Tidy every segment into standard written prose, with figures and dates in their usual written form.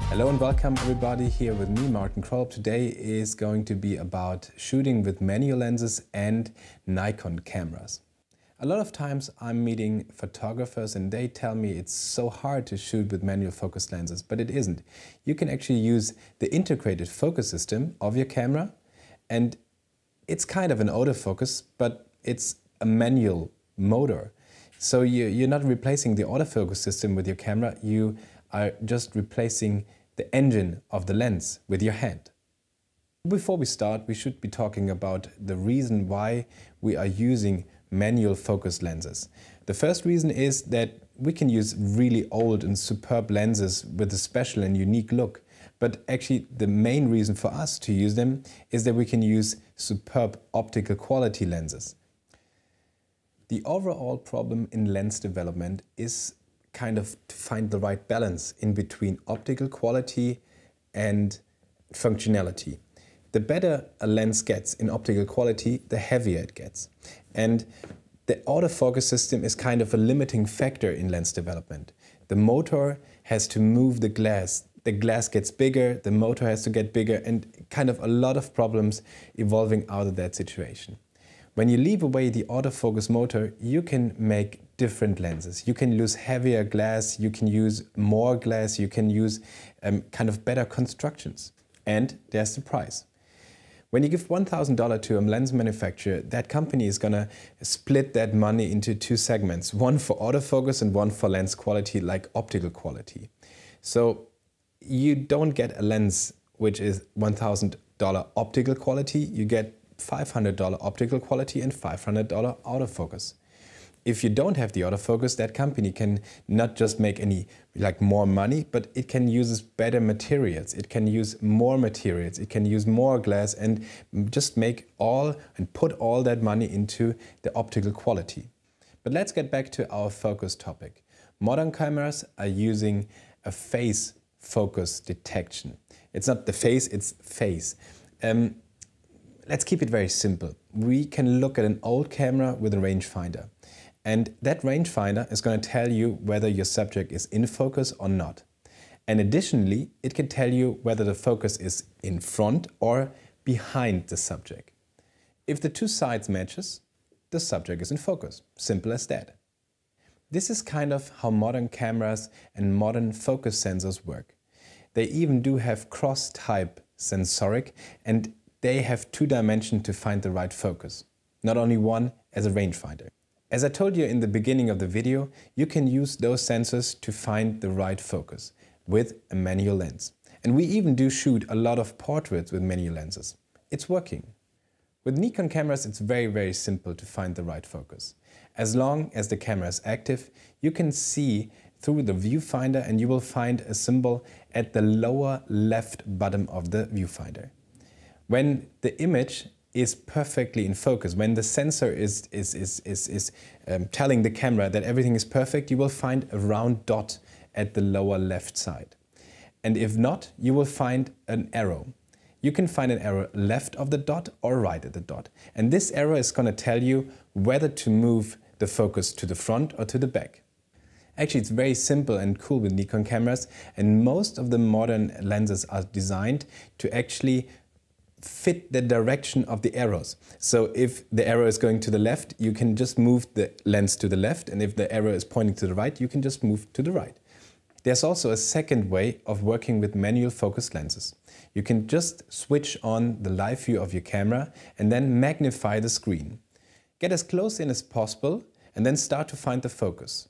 Hello and welcome everybody, here with me, Martin Krolop. Today is going to be about shooting with manual lenses and Nikon cameras. A lot of times I'm meeting photographers and they tell me it's so hard to shoot with manual focus lenses, but it isn't. You can actually use the integrated focus system of your camera, and it's kind of an autofocus, but it's a manual motor. So you're not replacing the autofocus system with your camera, you are just replacing the engine of the lens with your hand. Before we start, we should be talking about the reason why we are using manual focus lenses. The first reason is that we can use really old and superb lenses with a special and unique look. But actually the main reason for us to use them is that we can use superb optical quality lenses. The overall problem in lens development is kind of to find the right balance in between optical quality and functionality. The better a lens gets in optical quality, the heavier it gets. And the autofocus system is kind of a limiting factor in lens development. The motor has to move the glass gets bigger, the motor has to get bigger, and kind of a lot of problems evolving out of that situation. When you leave away the autofocus motor, you can make different lenses. You can use heavier glass, you can use more glass, you can use kind of better constructions. And there's the price. When you give $1,000 to a lens manufacturer, that company is going to split that money into two segments, one for autofocus and one for lens quality, like optical quality. So you don't get a lens which is $1,000 optical quality, you get $500 optical quality and $500 autofocus. If you don't have the autofocus, that company can not just make any more money, but it can use better materials, it can use more materials, it can use more glass, and just make all and put all that money into the optical quality. But let's get back to our focus topic. Modern cameras are using a phase focus detection. It's not the face, it's phase. Let's keep it very simple. We can look at an old camera with a rangefinder. And that rangefinder is going to tell you whether your subject is in focus or not. And additionally, it can tell you whether the focus is in front or behind the subject. If the two sides matches, the subject is in focus. Simple as that. This is kind of how modern cameras and modern focus sensors work. They even do have cross-type sensoric, and they have two dimensions to find the right focus, not only one as a rangefinder. As I told you in the beginning of the video, you can use those sensors to find the right focus with a manual lens. And we even do shoot a lot of portraits with manual lenses. It's working. With Nikon cameras, it's very, very simple to find the right focus. As long as the camera is active, you can see through the viewfinder and you will find a symbol at the lower left bottom of the viewfinder. When the image is perfectly in focus, when the sensor is telling the camera that everything is perfect, you will find a round dot at the lower left side. And if not, you will find an arrow. You can find an arrow left of the dot or right at the dot. And this arrow is going to tell you whether to move the focus to the front or to the back. Actually, it's very simple and cool with Nikon cameras, and most of the modern lenses are designed to actually fit the direction of the arrows. So if the arrow is going to the left, you can just move the lens to the left, and if the arrow is pointing to the right, you can just move to the right. There's also a second way of working with manual focus lenses. You can just switch on the live view of your camera and then magnify the screen. Get as close in as possible and then start to find the focus.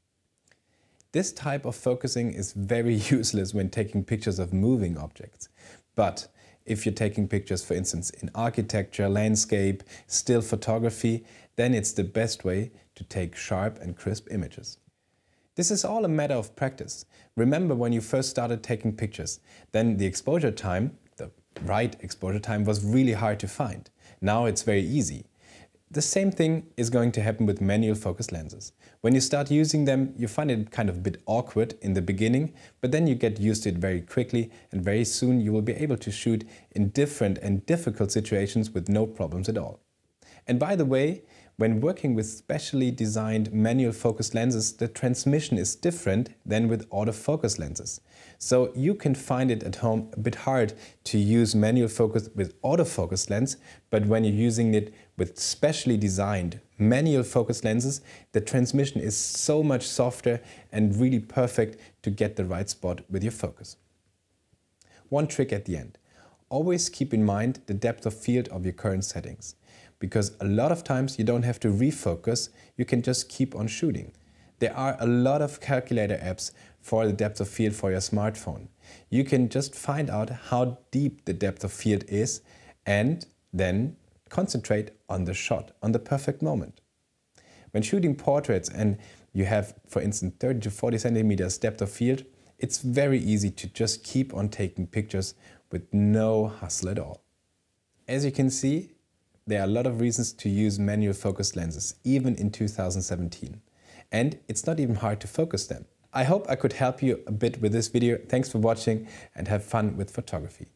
This type of focusing is very useless when taking pictures of moving objects. But if you're taking pictures, for instance, in architecture, landscape, still photography, then it's the best way to take sharp and crisp images. This is all a matter of practice. Remember when you first started taking pictures, then the exposure time, the right exposure time, was really hard to find. Now it's very easy. The same thing is going to happen with manual focus lenses. When you start using them, you find it kind of a bit awkward in the beginning, but then you get used to it very quickly, and very soon you will be able to shoot in different and difficult situations with no problems at all. And by the way, When working with specially designed manual focus lenses, the transmission is different than with autofocus lenses. So you can find it at home a bit hard to use manual focus with autofocus lens, but when you're using it with specially designed manual focus lenses, the transmission is so much softer and really perfect to get the right spot with your focus. One trick at the end. Always keep in mind the depth of field of your current settings, because a lot of times you don't have to refocus, you can just keep on shooting. There are a lot of calculator apps for the depth of field for your smartphone. You can just find out how deep the depth of field is and then concentrate on the shot, on the perfect moment. When shooting portraits and you have, for instance, 30 to 40 centimeters depth of field, it's very easy to just keep on taking pictures with no hustle at all. As you can see, there are a lot of reasons to use manual focus lenses, even in 2017. And it's not even hard to focus them. I hope I could help you a bit with this video. Thanks for watching and have fun with photography.